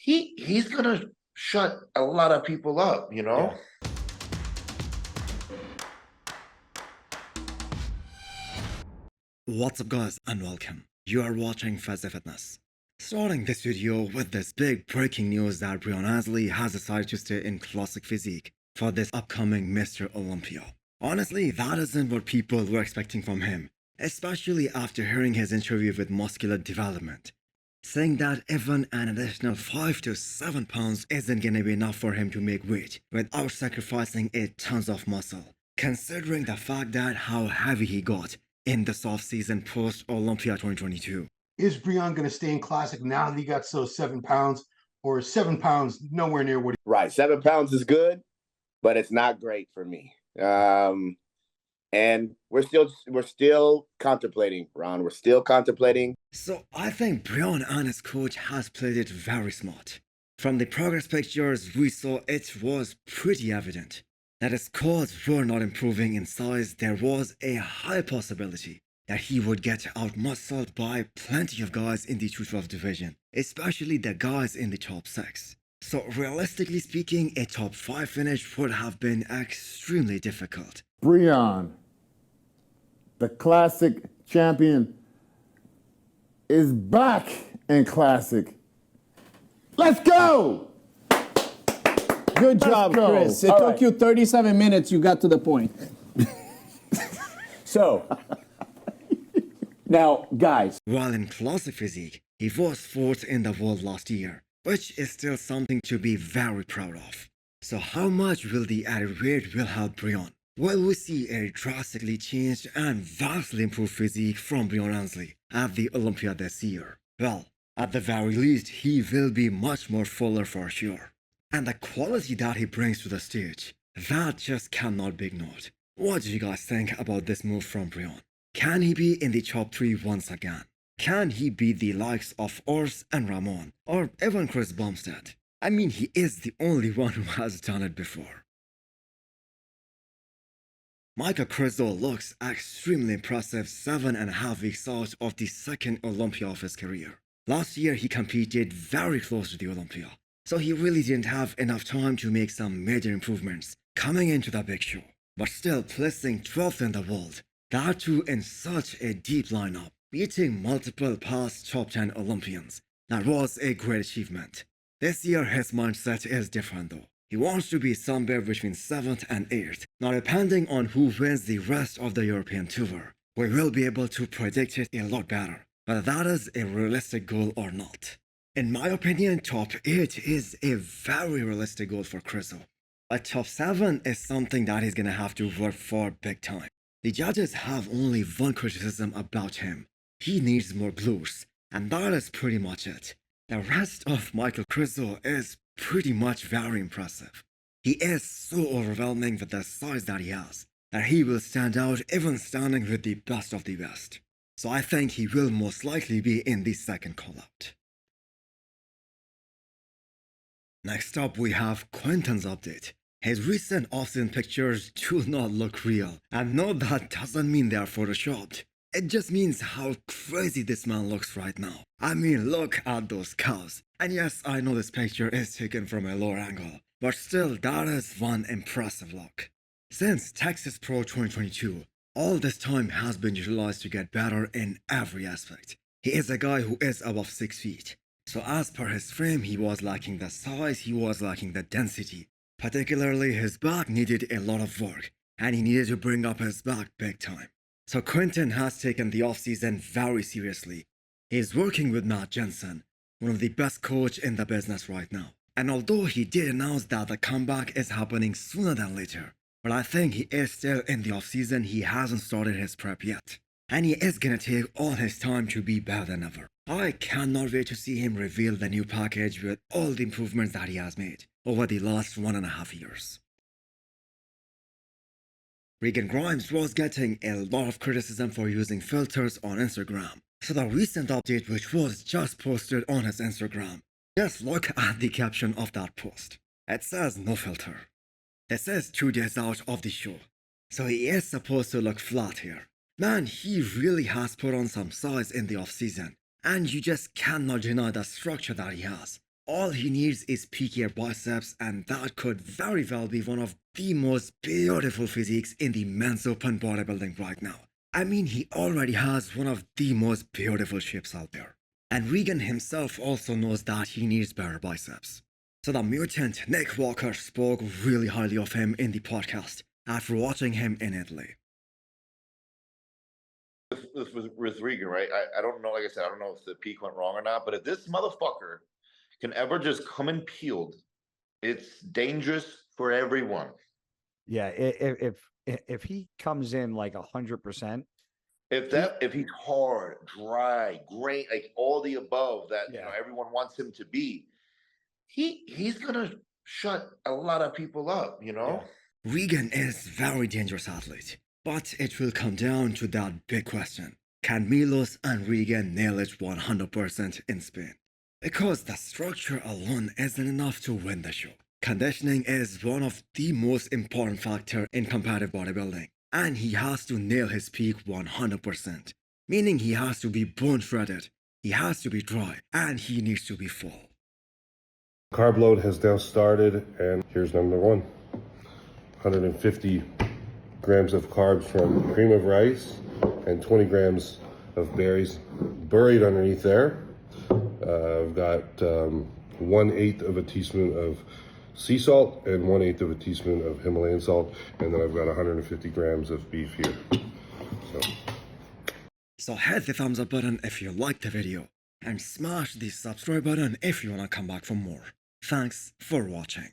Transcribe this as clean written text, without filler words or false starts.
he's gonna shut a lot of people up, you know? Yeah. What's up guys and welcome. You are watching Fazi Fitness. Starting this video with this big breaking news that Breon Ansley has decided to stay in classic physique for this upcoming Mr. Olympia. Honestly, that isn't what people were expecting from him, especially after hearing his interview with Muscular Development, saying that even an additional 5 to 7 pounds isn't gonna be enough for him to make weight without sacrificing a tons of muscle, considering the fact that how heavy he got in this off-season post-Olympia 2022. Is Breon going to stay in classic now that he got so 7 pounds, or 7 pounds nowhere near what he... Right, 7 pounds is good, but it's not great for me. And we're still contemplating, Ron. We're still contemplating. So I think Breon and his coach has played it very smart. From the progress pictures we saw, it was pretty evident that his quads were not improving in size. There was a high possibility that he would get out-muscled by plenty of guys in the 212 division, especially the guys in the top 6. So realistically speaking, a top 5 finish would have been extremely difficult. Breon, the classic champion, is back in classic. Let's go! Good job, Chris. It took you 37 minutes. You got to the point. So, now, guys. While in classic physique, he was 4th in the world last year, which is still something to be very proud of. So how much will the added weight will help Breon? Will we see a drastically changed and vastly improved physique from Breon Ansley at the Olympia this year? Well, at the very least, he will be much more fuller for sure. And the quality that he brings to the stage, that just cannot be ignored. What do you guys think about this move from Breon? Can he be in the top 3 once again? Can he beat the likes of Urs and Ramon, or even Chris Bumstead? I mean, he is the only one who has done it before. Michael Krizo looks extremely impressive 7.5 weeks out of the second Olympia of his career. Last year he competed very close to the Olympia, so he really didn't have enough time to make some major improvements coming into the big show. But still placing 12th in the world, that too in such a deep lineup, beating multiple past top 10 Olympians. That was a great achievement. This year his mindset is different though. He wants to be somewhere between 7th and 8th. Now depending on who wins the rest of the European tour, we will be able to predict it a lot better, whether that is a realistic goal or not. In my opinion, top 8 is a very realistic goal for Krizo. A top 7 is something that he's gonna have to work for big time. The judges have only one criticism about him. He needs more glutes, and that is pretty much it. The rest of Michael Krizo is pretty much very impressive. He is so overwhelming with the size that he has, that he will stand out even standing with the best of the best. So I think he will most likely be in the second call-out. Next up we have Quinton's update. His recent off-season pictures do not look real, and no, that doesn't mean they are photoshopped. It just means how crazy this man looks right now. I mean, look at those calves. And yes, I know this picture is taken from a lower angle, but still that is one impressive look. Since Texas Pro 2022, all this time has been utilized to get better in every aspect. He is a guy who is above 6 feet. So as per his frame, he was lacking the size, he was lacking the density. Particularly his back needed a lot of work, and he needed to bring up his back big time. So Quinton has taken the off-season very seriously. He is working with Matt Jensen, one of the best coach in the business right now. And although he did announce that the comeback is happening sooner than later, but I think he is still in the off-season. He hasn't started his prep yet. And he is gonna take all his time to be better than ever. I cannot wait to see him reveal the new package with all the improvements that he has made over the last 1.5 years. Regan Grimes was getting a lot of criticism for using filters on Instagram. So the recent update, which was just posted on his Instagram, just look at the caption of that post. It says no filter. This is 2 days out of the show, so he is supposed to look flat here. Man, he really has put on some size in the off-season, and you just cannot deny the structure that he has. All he needs is peakier biceps, and that could very well be one of the most beautiful physiques in the men's open bodybuilding right now. I mean, he already has one of the most beautiful shapes out there. And Regan himself also knows that he needs better biceps. So the mutant Nick Walker spoke really highly of him in the podcast after watching him in Italy. With Regan, right? I don't know. Like I said, I don't know if the peak went wrong or not. But if this motherfucker can ever just come in peeled, it's dangerous for everyone. Yeah, if he comes in like 100%, If he's hard, dry, great, like all the above that you know everyone wants him to be, he's gonna shut a lot of people up. You know. Regan is very dangerous athlete, but it will come down to that big question: can Milos and Regan nail it 100% in Spain? Because the structure alone isn't enough to win the show. Conditioning is one of the most important factors in competitive bodybuilding, and he has to nail his peak 100%, meaning he has to be bone shredded, he has to be dry, and he needs to be full. Carb load has now started, and here's number one. 150 grams of carbs from cream of rice and 20 grams of berries buried underneath there. I've got 1/8 of a teaspoon of sea salt and 1/8 of a teaspoon of Himalayan salt, and then I've got 150 grams of beef here. So hit the thumbs up button if you liked the video, and smash the subscribe button if you wanna come back for more. Thanks for watching.